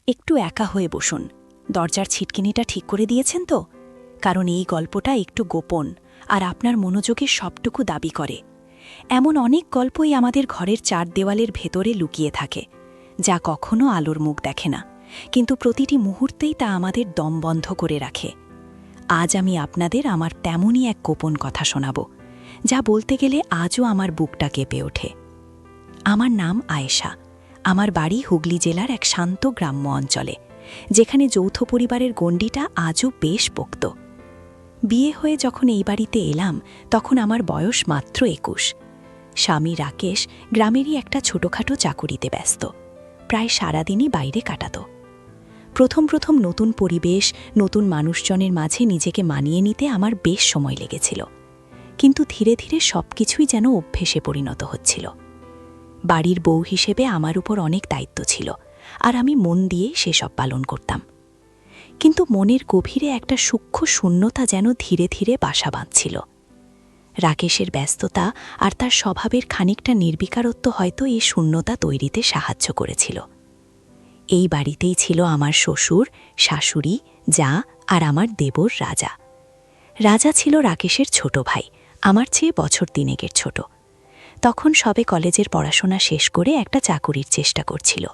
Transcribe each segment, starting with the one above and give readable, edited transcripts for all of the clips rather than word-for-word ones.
একটু একা হয়ে বসুন। দরজার ছিটকিনিটা ঠিক করে দিয়েছেন তো? কারণ এই গল্পটা একটু গোপন আর আপনার মনোযোগের সবটুকু দাবি করে। এমন অনেক গল্পই আমাদের ঘরের চার দেওয়ালের ভেতরে লুকিয়ে থাকে, যা কখনো আলোর মুখ দেখে না, কিন্তু প্রতিটি মুহূর্তেই তা আমাদের দম বন্ধ করে রাখে। আজ আমি আপনাদের আমার তেমনই এক গোপন কথা শোনাব, যা বলতে গেলে আজও আমার বুকটা কেঁপে ওঠে। আমার নাম আয়েশা। আমার বাড়ি হুগলি জেলার এক শান্ত গ্রাম্য অঞ্চলে, যেখানে যৌথ পরিবারের গণ্ডিটা আজও বেশ পোক্ত। বিয়ে হয়ে যখন এই বাড়িতে এলাম, তখন আমার বয়স মাত্র ২১। স্বামী রাকেশ গ্রামেরই একটা ছোটখাটো চাকুরিতে ব্যস্ত, প্রায় সারাদিনই বাইরে কাটাত। প্রথম নতুন পরিবেশ, নতুন মানুষজনের মাঝে নিজেকে মানিয়ে নিতে আমার বেশ সময় লেগেছিল, কিন্তু ধীরে ধীরে সবকিছুই যেন অভ্যেসে পরিণত হচ্ছিল। বাড়ির বউ হিসেবে আমার উপর অনেক দায়িত্ব ছিল, আর আমি মন দিয়ে সেসব পালন করতাম। কিন্তু মনের গভীরে একটা সূক্ষ্ম শূন্যতা যেন ধীরে ধীরে বাসা বাঁধছিল। রাকেশের ব্যস্ততা আর তার স্বভাবের খানিকটা নির্বিকারত্ব হয়তো এই শূন্যতা তৈরিতে সাহায্য করেছিল। এই বাড়িতেই ছিল আমার শ্বশুর, শাশুড়ি, জা আর আমার দেবর রাজা। রাজা ছিল রাকেশের ছোট ভাই, আমার চেয়ে বছর ৩ ছোট। তখন সবে কলেজের পড়াশোনা শেষ করে একটা চাকুরির চেষ্টা করছিল।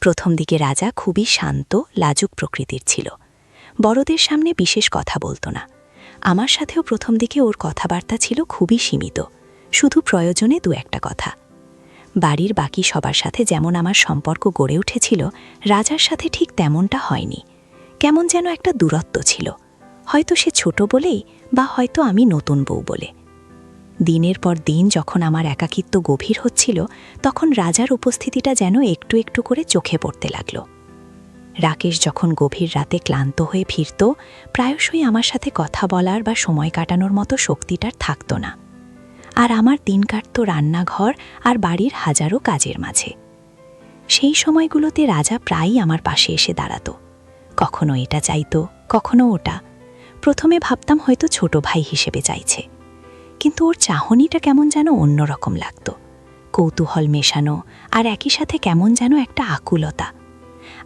প্রথম দিকে রাজা খুবই শান্ত, লাজুক প্রকৃতির ছিল। বড়দের সামনে বিশেষ কথা বলতো না। আমার সাথেও প্রথম দিকে ওর কথাবার্তা ছিল খুবই সীমিত, শুধু প্রয়োজনে দু একটা কথা। বাড়ির বাকি সবার সাথে যেমন আমার সম্পর্ক গড়ে উঠেছিল, রাজার সাথে ঠিক তেমনটা হয়নি। কেমন যেন একটা দূরত্ব ছিল, হয়তো সে ছোট বলেই, বা হয়তো আমি নতুন বউ বলে। দিনের পর দিন যখন আমার একাকিত্ব গভীর হচ্ছিল, তখন রাজার উপস্থিতিটা যেন একটু একটু করে চোখে পড়তে লাগল। রাকেশ যখন গভীর রাতে ক্লান্ত হয়ে ফিরত, প্রায়শই আমার সাথে কথা বলার বা সময় কাটানোর মতো শক্তিটার থাকত না। আর আমার দিন কাটত রান্নাঘর আর বাড়ির হাজারো কাজের মাঝে। সেই সময়গুলোতে রাজা প্রায়ই আমার পাশে এসে দাঁড়াত, কখনো এটা চাইতো, কখনো ওটা। প্রথমে ভাবতাম হয়তো ছোট ভাই হিসেবে চাইছে, কিন্তু ওর চাহনিটা কেমন যেন অন্যরকম লাগত, কৌতূহল মেশানো, আর একই সাথে কেমন যেন একটা আকুলতা।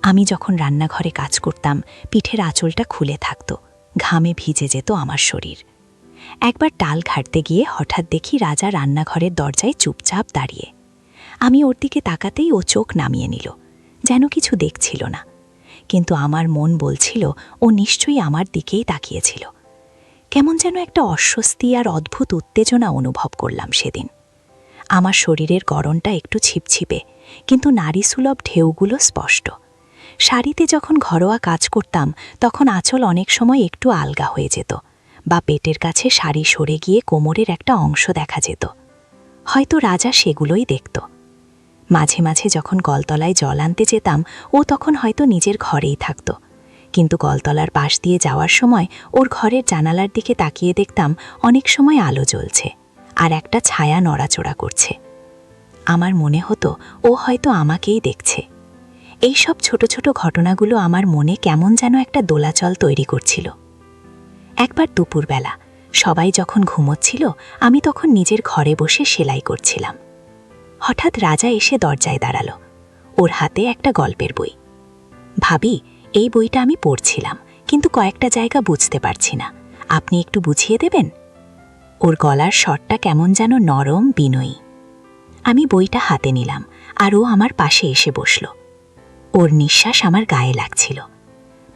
আমি যখন রান্নাঘরে কাজ করতাম, পিঠের আঁচলটা খুলে থাকত, ঘামে ভিজে যেত আমার শরীর। একবার ডাল ঘাটতে গিয়ে হঠাৎ দেখি রাজা রান্নাঘরের দরজায় চুপচাপ দাঁড়িয়ে। আমি ওর দিকে তাকাতেই ও চোখ নামিয়ে নিল, যেন কিছু দেখছিল না। কিন্তু আমার মন বলছিল ও নিশ্চয়ই আমার দিকেই তাকিয়েছিল। কেমন যেন একটা অস্বস্তি আর অদ্ভুত উত্তেজনা অনুভব করলাম সেদিন। আমার শরীরের গড়নটা একটু ছিপছিপে, কিন্তু নারীসুলভ ঢেউগুলো স্পষ্ট। শাড়িতে যখন ঘরোয়া কাজ করতাম, তখন আঁচল অনেক সময় একটু আলগা হয়ে যেত, বা পেটের কাছে শাড়ি সরে গিয়ে কোমরের একটা অংশ দেখা যেত। হয়তো রাজা সেগুলোই দেখত। মাঝে মাঝে যখন কলতলায় জল আনতে যেতাম, ও তখন হয়তো নিজের ঘরেই থাকত, কিন্তু কলতলার পাশ দিয়ে যাওয়ার সময় ওর ঘরের জানালার দিকে তাকিয়ে দেখতাম অনেক সময় আলো জ্বলছে আর একটা ছায়া নড়াচড়া করছে। আমার মনে হতো ও হয়তো আমাকেই দেখছে। এইসব ছোট ছোট ঘটনাগুলো আমার মনে কেমন যেন একটা দোলাচল তৈরি করছিল। একবার দুপুরবেলা সবাই যখন ঘুমোচ্ছিল, আমি তখন নিজের ঘরে বসে সেলাই করছিলাম। হঠাৎ রাজা এসে দরজায় দাঁড়ালো, ওর হাতে একটা গল্পের বই। ভাবি, এই বইটা আমি পড়ছিলাম, কিন্তু কয়েকটা জায়গা বুঝতে পারছি না, আপনি একটু বুঝিয়ে দেবেন? ওর গলার স্বরটা কেমন যেন নরম, বিনয়ী। আমি বইটা হাতে নিলাম, আর ও আমার পাশে এসে বসল। ওর নিঃশ্বাস আমার গায়ে লাগছিল।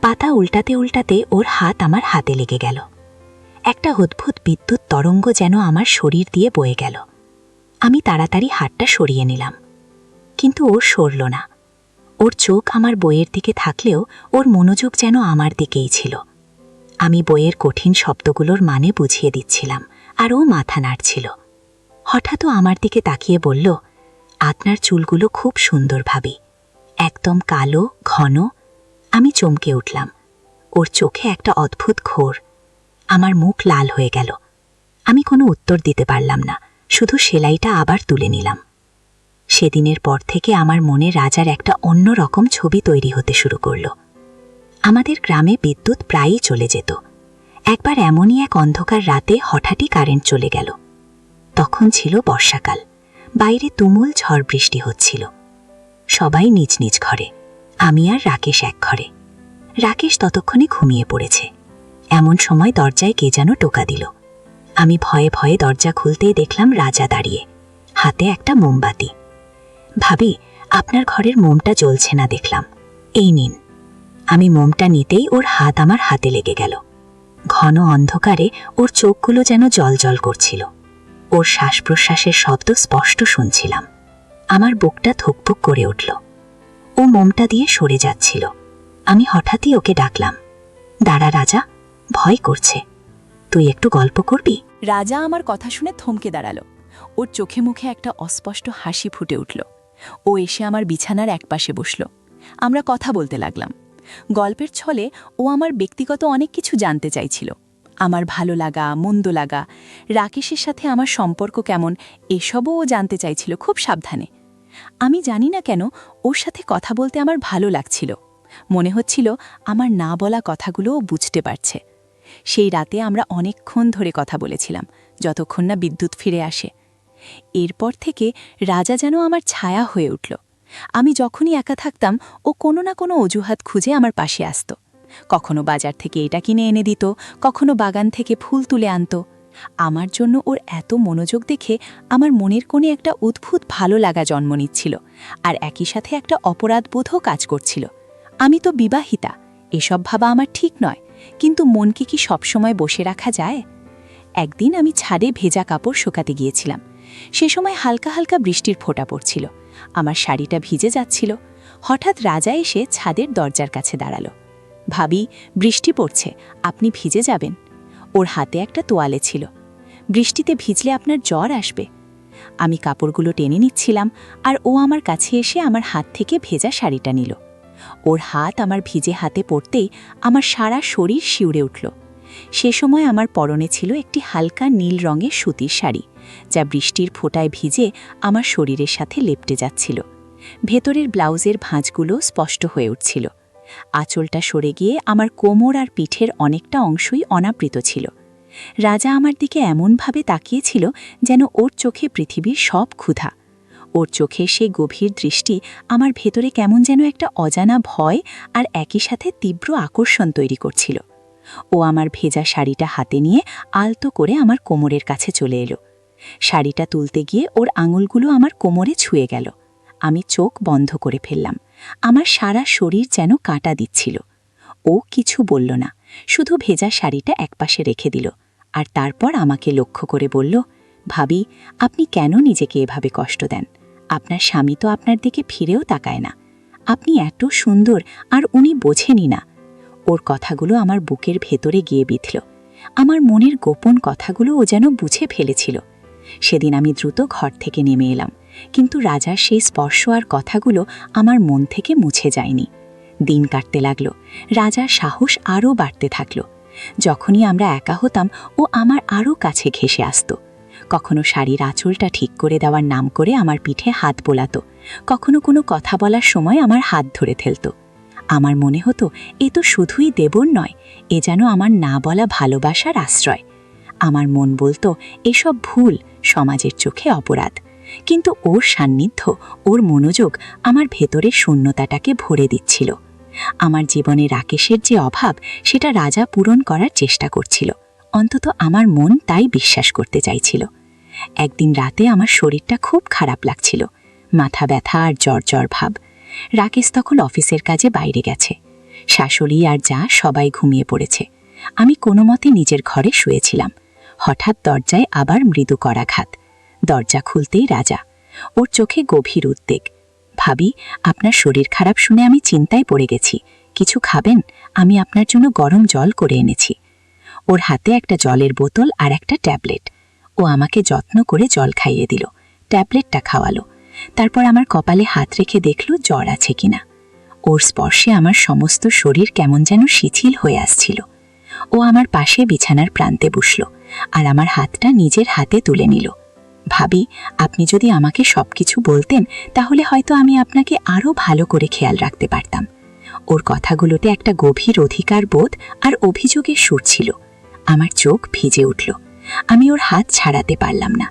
পাতা উল্টাতে উল্টাতে ওর হাত আমার হাতে লেগে গেল। একটা অদ্ভুত বিদ্যুৎ তরঙ্গ যেন আমার শরীর দিয়ে বয়ে গেল। আমি তাড়াতাড়ি হাতটা সরিয়ে নিলাম, কিন্তু ও সরল না। ওর চোখ আমার বইয়ের দিকে থাকলেও ওর মনোযোগ যেন আমার দিকেই ছিল। আমি বইয়ের কঠিন শব্দগুলোর মানে বুঝিয়ে দিচ্ছিলাম, আর ও মাথা নাড়ছিল। হঠাৎ ও আমার দিকে তাকিয়ে বলল, আপনার চুলগুলো খুব সুন্দর ভাবি, একদম কালো, ঘন। আমি চমকে উঠলাম। ওর চোখে একটা অদ্ভুত ঘোর। আমার মুখ লাল হয়ে গেল। আমি কোনো উত্তর দিতে পারলাম না, শুধু সেলাইটা আবার তুলে নিলাম। সেদিনের পর থেকে আমার মনে রাজার একটা অন্য রকম ছবি তৈরি হতে শুরু করল। আমাদের গ্রামে বিদ্যুৎ প্রায়ই চলে যেত। একবার এমনই এক অন্ধকার রাতে হঠাৎই কারেন্ট চলে গেল। তখন ছিল বর্ষাকাল, বাইরে তুমুল ঝড় বৃষ্টি হচ্ছিল। সবাই নিজ নিজ ঘরে, আমি আর রাকেশ এক ঘরে। রাকেশ ততক্ষণে ঘুমিয়ে পড়েছে। এমন সময় দরজায় কে যেন টোকা দিল। আমি ভয়ে ভয়ে দরজা খুলতেই দেখলাম রাজা দাঁড়িয়ে, হাতে একটা মোমবাতি। ভাবি, আপনার ঘরের মোমটা জ্বলছে না দেখলাম, এই নিন। আমি মোমটা নিতেই ওর হাত আমার হাতে লেগে গেল। ঘন অন্ধকারে ওর চোখগুলো যেন জলজল করছিল। ওর শ্বাস প্রশ্বাসের শব্দ স্পষ্ট শুনছিলাম। আমার বুকটা ধুকপুক করে উঠল। ও মোমটা দিয়ে সরে যাচ্ছিল। আমি হঠাৎই ওকে ডাকলাম, দাঁড়া রাজা, ভয় করছে, তুই একটু গল্প করবি? রাজা আমার কথা শুনে থমকে দাঁড়ালো। ওর চোখে মুখে একটা অস্পষ্ট হাসি ফুটে উঠল। ও এসে আমার বিছানার একপাশে বসল। আমরা কথা বলতে লাগলাম। গল্পের ছলে ও আমার ব্যক্তিগত অনেক কিছু জানতে চাইছিল। আমার ভালো লাগা, মন্দ লাগা, রাকেশের সাথে আমার সম্পর্ক কেমন, এসবও ও জানতে চাইছিল খুব সাবধানে। আমি জানি না কেন ওর সাথে কথা বলতে আমার ভালো লাগছিল। মনে হচ্ছিল আমার না বলা কথাগুলো ও বুঝতে পারছে। সেই রাতে আমরা অনেকক্ষণ ধরে কথা বলেছিলাম, যতক্ষণ না বিদ্যুৎ ফিরে আসে। এরপর থেকে রাজা যেন আমার ছায়া হয়ে উঠল। আমি যখনই একা থাকতাম ও কোনো না কোনো অজুহাত খুঁজে আমার পাশে আসত। কখনো বাজার থেকে এটা কিনে এনে দিত, কখনো বাগান থেকে ফুল তুলে আনত। আমার জন্য ওর এত মনোযোগ দেখে আমার মনের কোণে একটা অদ্ভুত ভালো লাগা জন্ম নিচ্ছিল, আর একই সাথে একটা অপরাধবোধও কাজ করছিল। আমি তো বিবাহিতা, এসব ভাবা আমার ঠিক নয়, কিন্তু মনকে কি সবসময় বসে রাখা যায়? একদিন আমি ছাদে ভেজা কাপড় শুকাতে গিয়েছিলাম। সে সময় হালকা হালকা বৃষ্টির ফোঁটা পড়ছিল। আমার শাড়িটা ভিজে যাচ্ছিল। হঠাৎ রাজা এসে ছাদের দরজার কাছে দাঁড়ালো। ভাবি, বৃষ্টি পড়ছে, আপনি ভিজে যাবেন। ওর হাতে একটা তোয়ালে ছিল। বৃষ্টিতে ভিজলে আপনার জ্বর আসবে। আমি কাপড়গুলো টেনে নিচ্ছিলাম, আর ও আমার কাছে এসে আমার হাত থেকে ভেজা শাড়িটা নিল। ওর হাত আমার ভিজে হাতে পড়তেই আমার সারা শরীর শিউরে উঠল। সে সময় আমার পরনে ছিল একটি হালকা নীল রঙের সুতির শাড়ি, যা বৃষ্টির ফোঁটায় ভিজে আমার শরীরের সাথে লেপটে যাচ্ছিল। ভেতরের ব্লাউজের ভাঁজগুলো স্পষ্ট হয়ে উঠছিল। আঁচলটা সরে গিয়ে আমার কোমর আর পিঠের অনেকটা অংশই অনাবৃত ছিল। রাজা আমার দিকে এমনভাবে তাকিয়েছিল যেন ওর চোখে পৃথিবীর সব ক্ষুধা। ওর চোখে সেই গভীর দৃষ্টি আমার ভেতরে কেমন যেন একটা অজানা ভয় আর একই সাথে তীব্র আকর্ষণ তৈরি করছিল। ও আমার ভেজা শাড়িটা হাতে নিয়ে আলতো করে আমার কোমরের কাছে চলে এলো। শাড়িটা তুলতে গিয়ে ওর আঙুলগুলো আমার কোমরে ছুঁয়ে গেল। আমি চোখ বন্ধ করে ফেললাম। আমার সারা শরীর যেন কাঁটা দিচ্ছিল। ও কিছু বলল না, শুধু ভেজা শাড়িটা একপাশে রেখে দিল, আর তারপর আমাকে লক্ষ্য করে বলল, ভাবি, আপনি কেন নিজেকে এভাবে কষ্ট দেন? আপনার স্বামী তো আপনার দিকে ফিরেও তাকায় না। আপনি এত সুন্দর, আর উনি বোঝেনি না। ওর কথাগুলো আমার বুকের ভেতরে গিয়ে বিঁধল। আমার মনের গোপন কথাগুলো ও যেন বুঝে ফেলেছিল। সেদিন আমি দ্রুত ঘর থেকে নেমে এলাম, কিন্তু রাজার সেই স্পর্শ আর কথাগুলো আমার মন থেকে মুছে যায়নি। দিন কাটতে লাগল। রাজার সাহস আরও বাড়তে থাকল। যখনই আমরা একা হতাম, ও আমার আরও কাছে ঘেঁষে আসত। কখনো শাড়ির আঁচলটা ঠিক করে দেওয়ার নাম করে আমার পিঠে হাত বোলাত, কখনো কোনো কথা বলার সময় আমার হাত ধরে ফেলত। আমার মনে হতো এ তো শুধুই দেবর নয়, এ যেন আমার না বলা ভালোবাসার আশ্রয়। আমার মন বলতো এসব ভুল, সমাজের চোখে অপরাধ। কিন্তু ওর সান্নিধ্য, ওর মনোযোগ আমার ভেতরের শূন্যতাটাকে ভরে দিচ্ছিল। আমার জীবনে রাকেশের যে অভাব, সেটা রাজা পূরণ করার চেষ্টা করছিল। অন্তত আমার মন তাই বিশ্বাস করতে চাইছিল। একদিন রাতে আমার শরীরটা খুব খারাপ লাগছিল, মাথা ব্যথা আর জ্বর জ্বর ভাব। রাকেশ তখন অফিসের কাজে বাইরে গেছে। শাশুড়ি আর যা সবাই ঘুমিয়ে পড়েছে। আমি কোনো মতে নিজের ঘরে শুয়েছিলাম। হঠাৎ দরজায় আবার মৃদু করাঘাত। দরজা খুলতেই রাজা। ওর চোখে গভীর উদ্বেগ। ভাবি, আপনার শরীর খারাপ শুনে আমি চিন্তায় পড়ে গেছি। কিছু খাবেন? আমি আপনার জন্য গরম জল করে এনেছি। ওর হাতে একটা জলের বোতল আর একটা ট্যাবলেট। ও আমাকে যত্ন করে জল খাইয়ে দিল, ট্যাবলেটটা খাওয়ালো। তারপর আমার কপালে হাত রেখে দেখল জ্বর আছে কিনা। ওর স্পর্শে আমার সমস্ত শরীর কেমন যেন শিথিল হয়ে আসছিল। ও আমার পাশে বিছানার প্রান্তে বসল, আর আমার হাতটা নিজের হাতে তুলে নিল। ভাবি, আপনি যদি আমাকে সবকিছু বলতেন, তাহলে হয়তো আমি আপনাকে আরও ভালো করে খেয়াল রাখতে পারতাম। ওর কথাগুলোতে একটা গভীর অধিকার বোধ আর অভিযোগের সুর ছিল। আমার চোখ ভিজে উঠল। আমি ওর হাত ছাড়াতে পারলাম না।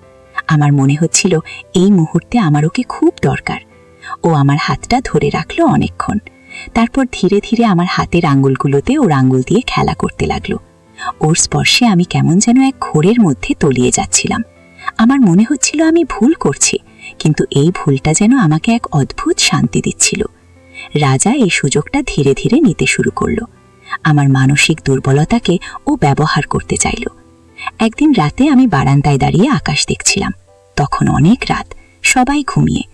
আমার মনে হচ্ছিল এই মুহূর্তে আমার ওকে খুব দরকার। ও আমার হাতটা ধরে রাখলো অনেকক্ষণ। তারপর ধীরে ধীরে আমার হাতের আঙ্গুলগুলোতে ওর আঙ্গুল দিয়ে খেলা করতে লাগলো। ওর স্পর্শে আমি কেমন যেন এক ঘোরের মধ্যে তলিয়ে যাচ্ছিলাম। আমার মনে হচ্ছিল আমি ভুল করছি, কিন্তু এই ভুলটা যেন আমাকে এক অদ্ভুত শান্তি দিচ্ছিল। রাজা এই সুযোগটা ধীরে ধীরে নিতে শুরু করলো। আমার মানসিক দুর্বলতাকে ও ব্যবহার করতে চাইল। একদিন রাতে আমি বারান্দায় দাঁড়িয়ে আকাশ দেখছিলাম। তখন অনেক রাত, সবাই ঘুমিয়ে।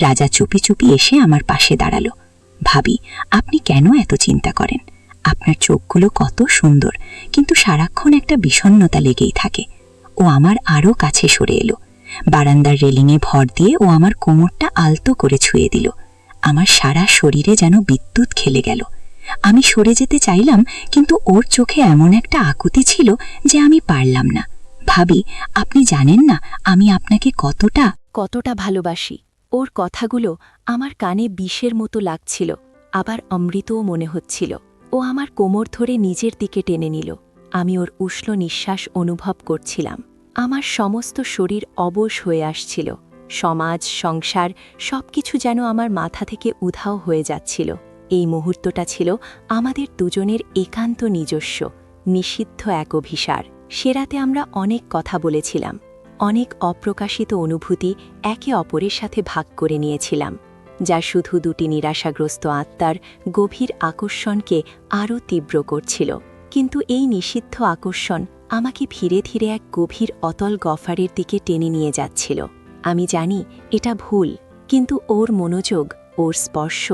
রাজা চুপি চুপি এসে আমার পাশে দাঁড়ালো। ভাবি, আপনি কেন এত চিন্তা করেন? আপনার চোখগুলো কত সুন্দর, কিন্তু সারাক্ষণ একটা বিষণ্ণতা লেগেই থাকে। ও আমার আরও কাছে সরে এলো। বারান্দার রেলিংয়ে ভর দিয়ে ও আমার কোমরটা আলতো করে ছুঁয়ে দিল। আমার সারা শরীরে যেন বিদ্যুৎ খেলে গেল। আমি সরে যেতে চাইলাম, কিন্তু ওর চোখে এমন একটা আকুতি ছিল যে আমি পারলাম না। ভাবি, আপনি জানেন না আমি আপনাকে কতটা ভালোবাসি। ওর কথাগুলো আমার কানে বিষের মতো লাগছিল, আবার অমৃতও মনে হচ্ছিল। ও আমার কোমর ধরে নিজের দিকে টেনে নিল। আমি ওর উষ্ণ নিঃশ্বাস অনুভব করছিলাম। আমার সমস্ত শরীর অবশ হয়ে আসছিল। সমাজ, সংসার সবকিছু যেন আমার মাথা থেকে উধাও হয়ে যাচ্ছিল। এই মুহূর্তটা ছিল আমাদের দুজনের একান্ত নিজস্ব, নিষিদ্ধ এক অভিসার। সে রাতে আমরা অনেক কথা বলেছিলাম, অনেক অপ্রকাশিত অনুভূতি একে অপরের সাথে ভাগ করে নিয়েছিলাম, যা শুধু দুটি নিরাশাগ্রস্ত আত্মার গভীর আকর্ষণকে আরও তীব্র করছিল। কিন্তু এই নিষিদ্ধ আকর্ষণ আমাকে ধীরে ধীরে এক গভীর অতল গফারের দিকে টেনে নিয়ে যাচ্ছিল। আমি জানি এটা ভুল, কিন্তু ওর মনোযোগ, ওর স্পর্শ,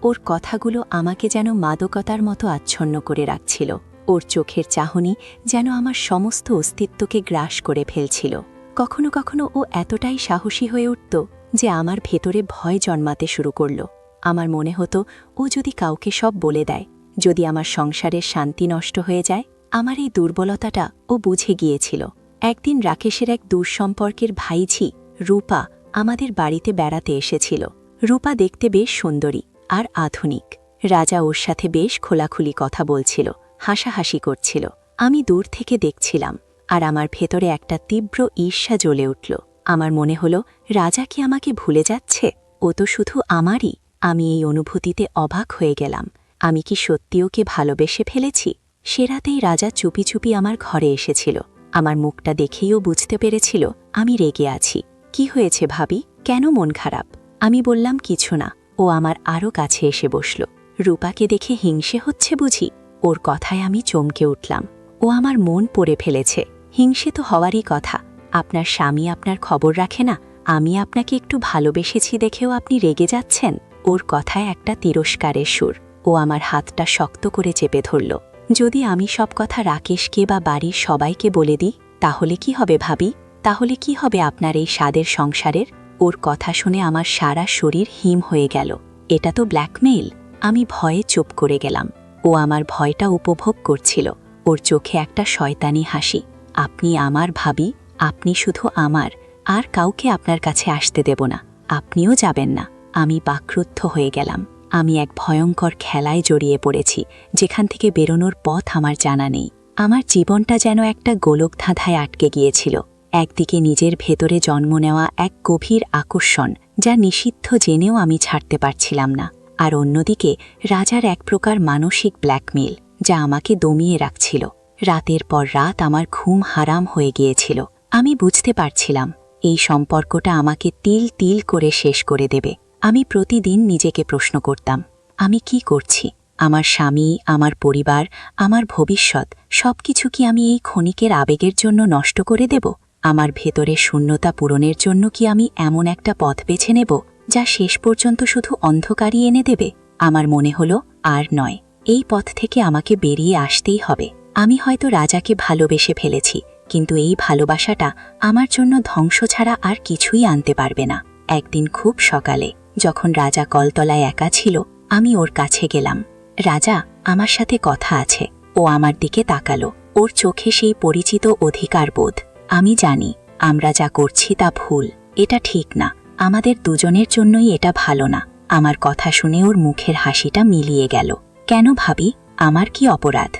ওর কথাগুলো আমাকে যেন মাদকতার মতো আচ্ছন্ন করে রাখছিল। ওর চোখের চাহনি যেন আমার সমস্ত অস্তিত্বকে গ্রাস করে ফেলছিল। কখনো কখনো ও এতটাই সাহসী হয়ে উঠত যে আমার ভেতরে ভয় জন্মাতে শুরু করল। আমার মনে হতো ও যদি কাউকে সব বলে দেয়, যদি আমার সংসারের শান্তি নষ্ট হয়ে যায়। আমার এই দুর্বলতাটা ও বুঝে গিয়েছিল। একদিন রাকেশের এক দূরসম্পর্কের ভাইঝি রূপা আমাদের বাড়িতে বেড়াতে এসেছিল। রূপা দেখতে বেশ সুন্দরী আর আধুনিক। রাজা ওর সাথে বেশ খোলাখুলি কথা বলছিল, হাসাহাসি করছিল। আমি দূর থেকে দেখছিলাম, আর আমার ভেতরে একটা তীব্র ঈর্ষা জ্বলে উঠল। আমার মনে হলো, রাজা কি আমাকে ভুলে যাচ্ছে? ও তো শুধু আমারই। আমি এই অনুভূতিতে অবাক হয়ে গেলাম। আমি কি সত্যি ওকে ভালোবেসে ফেলেছি? সে রাতেই রাজা চুপি চুপি আমার ঘরে এসেছিল। আমার মুখটা দেখেইও বুঝতে পেরেছিল আমি রেগে আছি। কি হয়েছে ভাবি, কেন মন খারাপ? আমি বললাম কিছু না। ও আমার আরও কাছে এসে বসল। রূপাকে দেখে হিংসে হচ্ছে বুঝি? ওর কথায় আমি চমকে উঠলাম। ও আমার মন পড়ে ফেলেছে। হিংসে তো হওয়ারই কথা। আপনার স্বামী আপনার খবর রাখে না? আমি আপনাকে একটু ভালোবেসেছি দেখেও আপনি রেগে যাচ্ছেন? ওর কথায় একটা তিরস্কারের সুর। ও আমার হাতটা শক্ত করে চেপে ধরল। যদি আমি সব কথা রাকেশকে বা বাড়ির সবাইকে বলে দিই, তাহলে কি হবে ভাবি? তাহলে কি হবে আপনার এই স্বাদের সংসারের? ওর কথা শুনে আমার সারা শরীর হিম হয়ে গেল। এটা তো ব্ল্যাকমেইল। আমি ভয়ে চুপ করে গেলাম। ও আমার ভয়টা উপভোগ করছিল। ওর চোখে একটা শয়তানি হাসি। আপনি আমার ভাবি, আপনি শুধু আমার, আর কাউকে আপনার কাছে আসতে দেব না। আপনিও যাবেন না। আমি বাকরুদ্ধ হয়ে গেলাম। আমি এক ভয়ঙ্কর খেলায় জড়িয়ে পড়েছি, যেখান থেকে বেরোনোর পথ আমার জানা নেই। আমার জীবনটা যেন একটা গোলকধাঁধায় আটকে গিয়েছিল। একদিকে নিজের ভেতরে জন্ম নেওয়া এক গভীর আকর্ষণ, যা নিষিদ্ধ জেনেও আমি ছাড়তে পারছিলাম না, আর অন্যদিকে রাজার এক প্রকার মানসিক ব্ল্যাকমেইল, যা আমাকে দমিয়ে রাখছিল। রাতের পর রাত আমার ঘুম হারাম হয়ে গিয়েছিল। আমি বুঝতে পারছিলাম এই সম্পর্কটা আমাকে তিল তিল করে শেষ করে দেবে। আমি প্রতিদিন নিজেকে প্রশ্ন করতাম, আমি কি করছি? আমার স্বামী, আমার পরিবার, আমার ভবিষ্যৎ সবকিছু কি আমি এই ক্ষণিকের আবেগের জন্য নষ্ট করে দেব? আমার ভেতরে শূন্যতা পূরণের জন্য কি আমি এমন একটা পথ বেছে নেব যা শেষ পর্যন্ত শুধু অন্ধকারই এনে দেবে? আমার মনে হলো, আর নয়, এই পথ থেকে আমাকে বেরিয়ে আসতেই হবে। আমি হয়তো রাজাকে ভালোবেসে ফেলেছি, কিন্তু এই ভালোবাসাটা আমার জন্য ধ্বংস ছাড়া আর কিছুই আনতে পারবে না। একদিন খুব সকালে, যখন রাজা কলতলায় একা ছিল, আমি ওর কাছে গেলাম। রাজা, আমার সাথে কথা আছে। ও আমার দিকে তাকালো। ওর চোখে সেই পরিচিত অধিকার বোধ। আমি জানি আমরা যা করছি তা ভুল, এটা ঠিক না, আমাদের দুজনের জন্যই এটা ভালো না। আমার কথা শুনে ওর মুখের হাসিটা মিলিয়ে গেল। কেন ভাবি, আমার কি অপরাধ?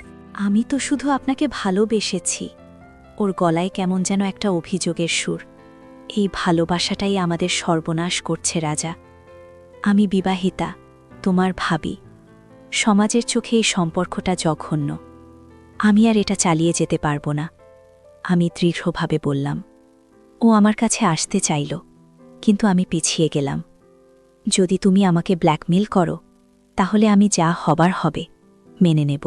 আমি তো শুধু আপনাকে ভালোবেসেছি। ওর গলায় কেমন যেন একটা অভিযোগের সুর। এই ভালোবাসাটাই আমাদের সর্বনাশ করছে রাজা। আমি বিবাহিতা, তোমার ভাবি। সমাজের চোখে এই সম্পর্কটা জঘন্য। আমি আর এটা চালিয়ে যেতে পারবো না। আমি দৃঢ়ভাবে বললাম। ও আমার কাছে আসতে চাইল, কিন্তু আমি পিছিয়ে গেলাম। যদি তুমি আমাকে ব্ল্যাকমেল করো, তাহলে আমি যা হবার হবে মেনে নেব,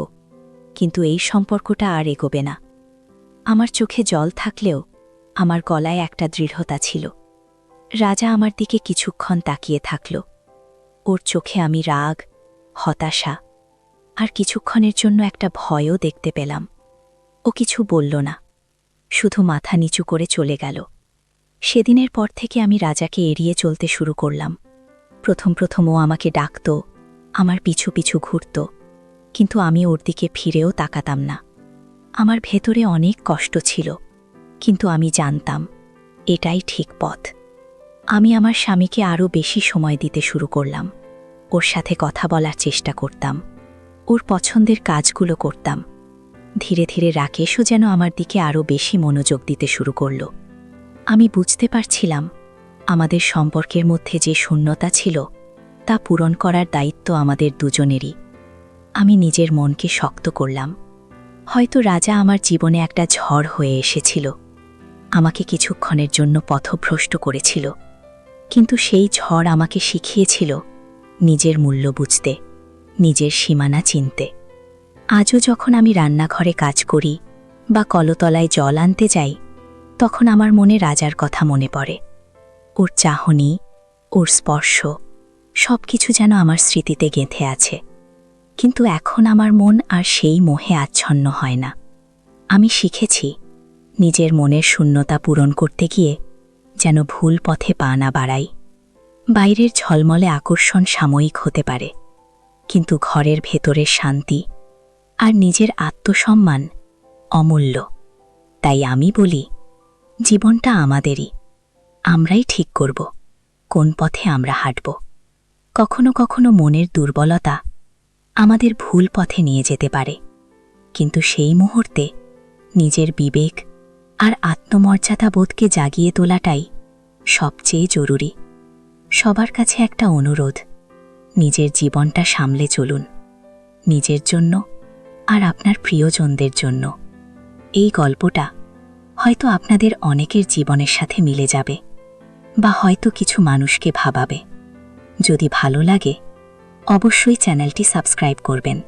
কিন্তু এই সম্পর্কটা আর এগোবে না। আমার চোখে জল থাকলেও আমার গলায় একটা দৃঢ়তা ছিল। রাজা আমার দিকে কিছুক্ষণ তাকিয়ে থাকল। ওর চোখে আমি রাগ, হতাশা আর কিছুক্ষণের জন্য একটা ভয়ও দেখতে পেলাম। ও কিছু বলল না, শুধু মাথা নিচু করে চলে গেল। সেদিনের পর থেকে আমি রাজাকে এড়িয়ে চলতে শুরু করলাম। প্রথম ও আমাকে ডাকত, আমার পিছু পিছু ঘুরত, কিন্তু আমি ওর দিকে ফিরেও তাকাতাম না। আমার ভেতরে অনেক কষ্ট ছিল, কিন্তু আমি জানতাম এটাই ঠিক পথ। আমি আমার স্বামীকে আরও বেশি সময় দিতে শুরু করলাম। ওর সাথে কথা বলার চেষ্টা করতাম, ওর পছন্দের কাজগুলো করতাম। ধীরে ধীরে রাকেশও যেন আমার দিকে আরও বেশি মনোযোগ দিতে শুরু করল। আমি বুঝতে পারছিলাম আমাদের সম্পর্কের মধ্যে যে শূন্যতা ছিল তা পূরণ করার দায়িত্ব আমাদের দুজনেরই। আমি নিজের মনকে শক্ত করলাম। হয়তো রাজা আমার জীবনে একটা ঝড় হয়ে এসেছিল, আমাকে কিছুক্ষণের জন্য পথভ্রষ্ট করেছিল, কিন্তু সেই ঝড় আমাকে শিখিয়েছিল নিজের মূল্য বুঝতে, নিজের সীমানা চিনতে। আজও যখন আমি রান্নাঘরে কাজ করি বা কলতলায় জল আনতে যাই, তখন আমার মনে রাজার কথা মনে পড়ে। ওর চাহনি, ওর স্পর্শ, সব কিছু যেন আমার স্মৃতিতে গেঁথে আছে। কিন্তু এখন আমার মন আর সেই মোহে আচ্ছন্ন হয় না। আমি শিখেছি নিজের মনের শূন্যতা পূরণ করতে গিয়ে যেন ভুল পথে পা না বাড়াই। বাইরের ঝলমলে আকর্ষণ সাময়িক হতে পারে, কিন্তু ঘরের ভেতরের শান্তি আর নিজের আত্মসম্মান অমূল্য। তাই আমি বলি, জীবনটা আমাদেরই, আমরাই ঠিক করব কোন পথে আমরা হাঁটব। কখনো কখনো মনের দুর্বলতা আমাদের ভুল পথে নিয়ে যেতে পারে, কিন্তু সেই মুহূর্তে নিজের বিবেক আর আত্মমর্যাদা বোধকে জাগিয়ে তোলাটাই সবচেয়ে জরুরি। সবার কাছে একটা অনুরোধ, নিজের জীবনটা সামলে চলুন, নিজের জন্য আর আপনার প্রিয়জনদের জন্য। এই গল্পটা হয়তো আপনাদের অনেকের জীবনের সাথে মিলে যাবে, বা হয়তো কিছু মানুষকে ভাবাবে। যদি ভালো লাগে, অবশ্যই চ্যানেলটি সাবস্ক্রাইব করবেন।